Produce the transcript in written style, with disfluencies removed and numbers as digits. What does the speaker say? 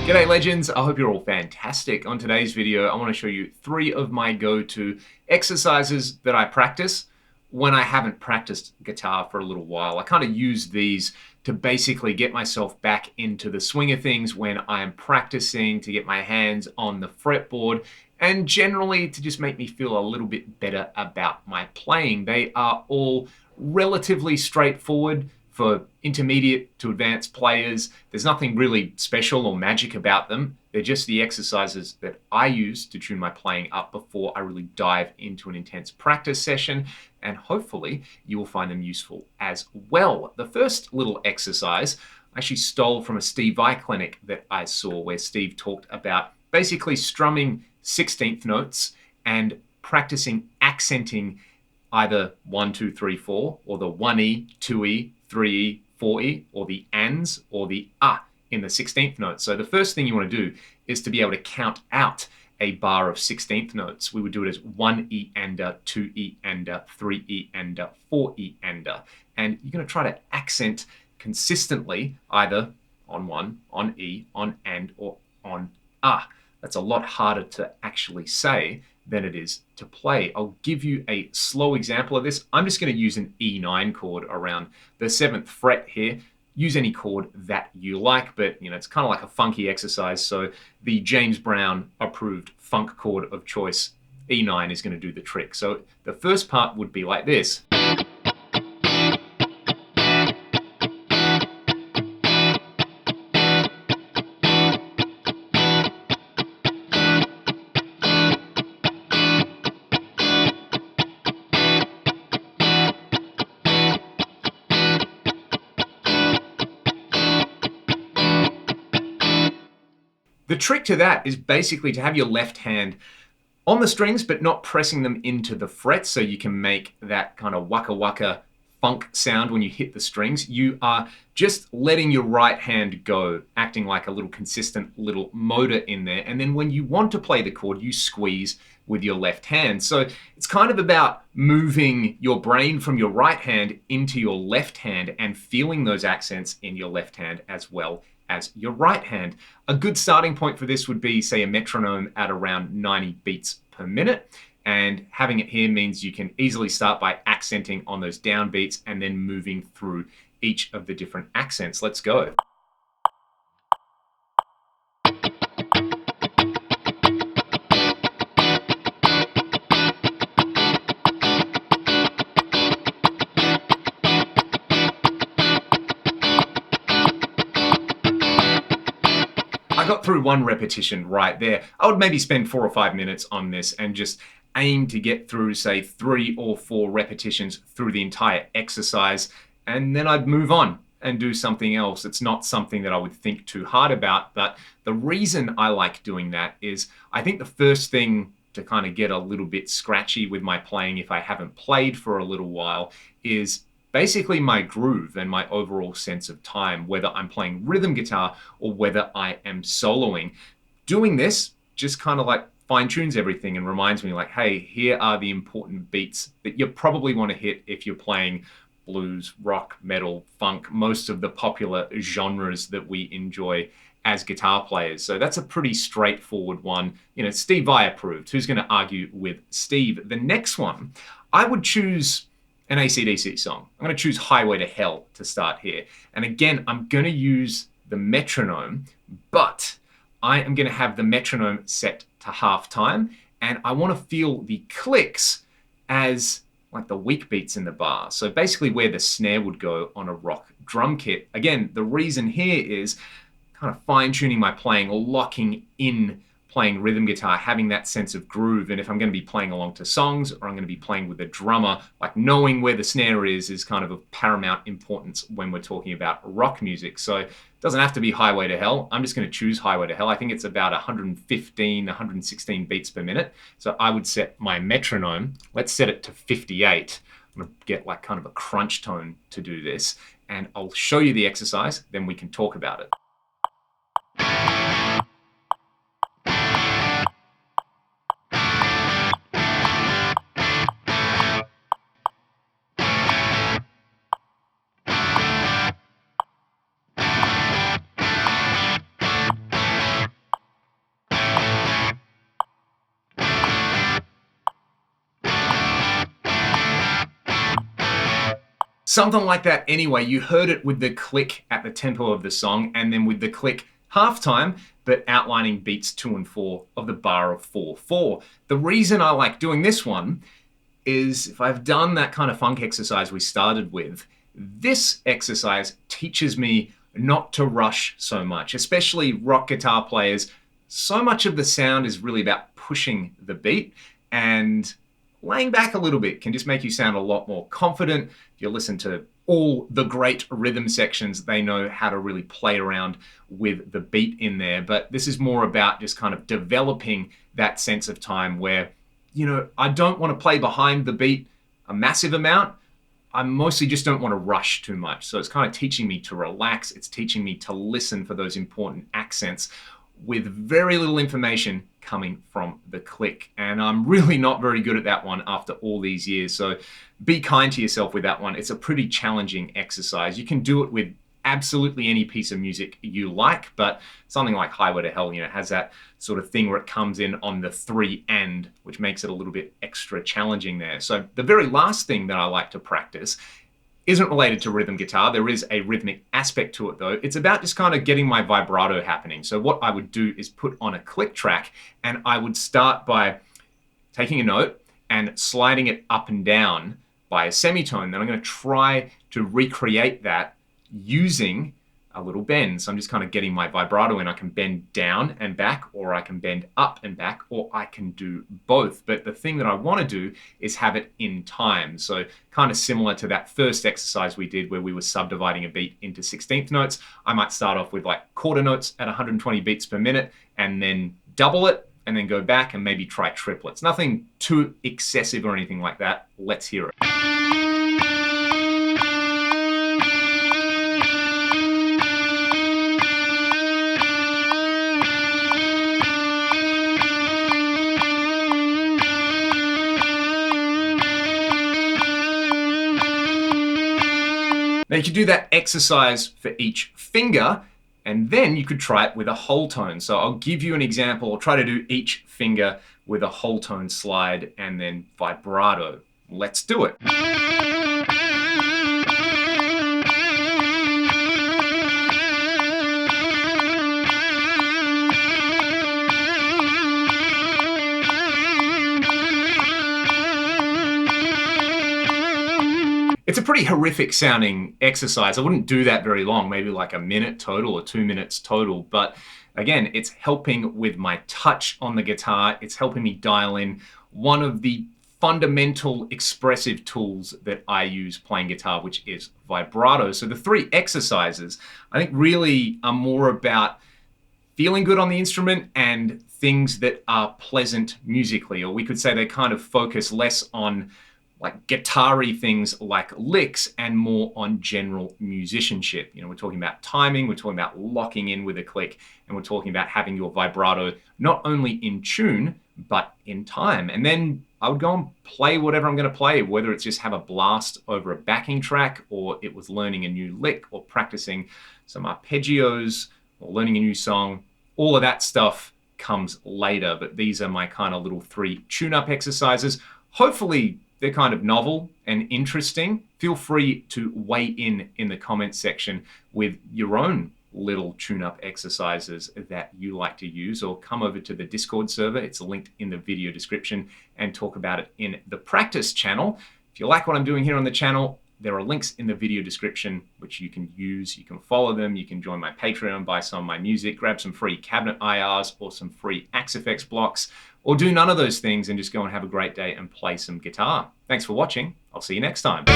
G'day legends, I hope you're all fantastic. On today's video, I want to show you 3 of my go-to exercises that I practice when I haven't practiced guitar for a little while. I kind of use these to basically get myself back into the swing of things when I am practicing, to get my hands on the fretboard, and generally to just make me feel a little bit better about my playing. They are all relatively straightforward for intermediate to advanced players. There's nothing really special or magic about them. They're just the exercises that I use to tune my playing up before I really dive into an intense practice session, and hopefully you will find them useful as well. The first little exercise I actually stole from a Steve Vai clinic that I saw, where Steve talked about basically strumming 16th notes and practicing accenting either 1, 2, 3, 4, or the 1E, 2E, 3E, 4E, or the ands, or the in the 16th note. So the first thing you want to do is to be able to count out a bar of 16th notes. We would do it as 1E ander, 2E ander, 3E ander, 4E ander. And you're going to try to accent consistently either on 1, on E, on and, or on That's a lot harder to actually say than it is to play. I'll give you a slow example of this. I'm just going to use an E9 chord around the 7th fret here. Use any chord that you like, but it's kind of like a funky exercise, so the James Brown approved funk chord of choice, E9, is going to do the trick. So the first part would be like this. The trick to that is basically to have your left hand on the strings, but not pressing them into the frets, so you can make that kind of waka waka funk sound when you hit the strings. You are just letting your right hand go, acting like a little consistent little motor in there. And then when you want to play the chord, you squeeze with your left hand. So it's kind of about moving your brain from your right hand into your left hand and feeling those accents in your left hand as well as your right hand. A good starting point for this would be, say, a metronome at around 90 beats per minute. And having it here means you can easily start by accenting on those downbeats and then moving through each of the different accents. Let's go. I got through 1 repetition right there. I would maybe spend 4 or 5 minutes on this and just aim to get through, say, 3 or 4 repetitions through the entire exercise, and then I'd move on and do something else. It's not something that I would think too hard about, but the reason I like doing that is I think the first thing to kind of get a little bit scratchy with my playing, if I haven't played for a little while, is basically my groove and my overall sense of time, whether I'm playing rhythm guitar or whether I am soloing. Doing this just kind of like fine tunes everything and reminds me, like, hey, here are the important beats that you probably want to hit if you're playing blues, rock, metal, funk, most of the popular genres that we enjoy as guitar players. So that's a pretty straightforward one. Steve Vai approved. Who's going to argue with Steve? The next one, I would choose an AC/DC song. I'm going to choose Highway to Hell to start here. And again, I'm going to use the metronome, but I am going to have the metronome set to half time, and I want to feel the clicks as like the weak beats in the bar. So basically where the snare would go on a rock drum kit. Again, the reason here is kind of fine-tuning my playing, locking in playing rhythm guitar, having that sense of groove. And if I'm going to be playing along to songs, or I'm going to be playing with a drummer, like knowing where the snare is kind of of paramount importance when we're talking about rock music. So it doesn't have to be Highway to Hell. I'm just going to choose Highway to Hell. I think it's about 115, 116 beats per minute. So I would set my metronome, let's set it to 58. I'm going to get like kind of a crunch tone to do this. And I'll show you the exercise, then we can talk about it. Something like that anyway. You heard it with the click at the tempo of the song and then with the click halftime, but outlining beats 2 and 4 of the bar of 4/4. The reason I like doing this one is if I've done that kind of funk exercise we started with, this exercise teaches me not to rush so much, especially rock guitar players. So much of the sound is really about pushing the beat, and laying back a little bit can just make you sound a lot more confident. If you listen to all the great rhythm sections, they know how to really play around with the beat in there. But this is more about just kind of developing that sense of time where, I don't want to play behind the beat a massive amount. I mostly just don't want to rush too much. So it's kind of teaching me to relax. It's teaching me to listen for those important accents with very little information coming from the click. And I'm really not very good at that one after all these years. So be kind to yourself with that one. It's a pretty challenging exercise. You can do it with absolutely any piece of music you like, but something like Highway to Hell, has that sort of thing where it comes in on the 3 and, which makes it a little bit extra challenging there. So the very last thing that I like to practice isn't related to rhythm guitar. There is a rhythmic aspect to it though. It's about just kind of getting my vibrato happening. So what I would do is put on a click track, and I would start by taking a note and sliding it up and down by a semitone. Then I'm going to try to recreate that using a little bend. So I'm just kind of getting my vibrato in. I can bend down and back, or I can bend up and back, or I can do both. But the thing that I want to do is have it in time. So kind of similar to that first exercise we did where we were subdividing a beat into 16th notes. I might start off with like quarter notes at 120 beats per minute and then double it and then go back and maybe try triplets. Nothing too excessive or anything like that. Let's hear it. Now you could do that exercise for each finger, and then you could try it with a whole tone. So I'll give you an example. I'll try to do each finger with a whole tone slide and then vibrato. Let's do it. It's a pretty horrific sounding exercise. I wouldn't do that very long, maybe like a minute total or 2 minutes total. But again, it's helping with my touch on the guitar. It's helping me dial in one of the fundamental expressive tools that I use playing guitar, which is vibrato. So the 3 exercises, I think really are more about feeling good on the instrument and things that are pleasant musically, or we could say they kind of focus less on like guitar-y things like licks and more on general musicianship. We're talking about timing, we're talking about locking in with a click, and we're talking about having your vibrato not only in tune, but in time. And then I would go and play whatever I'm going to play, whether it's just have a blast over a backing track, or it was learning a new lick, or practicing some arpeggios, or learning a new song. All of that stuff comes later, but these are my kind of little 3 tune-up exercises. Hopefully they're kind of novel and interesting. Feel free to weigh in the comments section with your own little tune-up exercises that you like to use, or come over to the Discord server. It's linked in the video description, and talk about it in the practice channel. If you like what I'm doing here on the channel, there are links in the video description which you can use. You can follow them. You can join my Patreon, buy some of my music, grab some free cabinet IRs or some free Axe Effects blocks, or do none of those things and just go and have a great day and play some guitar. Thanks for watching. I'll see you next time.